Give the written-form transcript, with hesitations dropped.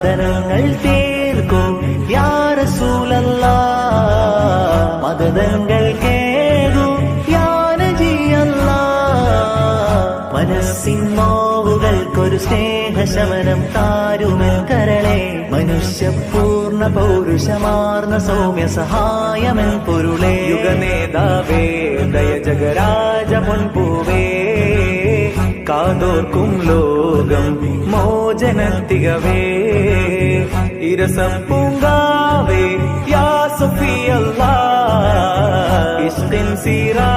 മദനങ്ങൾ തീർക്കും യാ റസൂലല്ലാഹ്, മദനങ്ങൾ കേകും യാ നബിയല്ലാഹ്. മനസ്സിൻ നോവുകൾക്കൊരു സ്നേഹശമനം താരുമെൻ കരളെ, മനുഷ്യപൂർണ്ണ പൗരുഷമാർന്ന സൗമ്യ സഹായമെൻ പൊരുളേ. യുഗനേതാവേ ദയ ജഗരാജ പൊൻപൂവേ, കാതോർക്കും ലോകം മോചനത്തികവേ. ഇരസം പൂങ്കാവേ യാ സഫിയല്ലാഹ്, ഇഷ്കിൻ സീറാ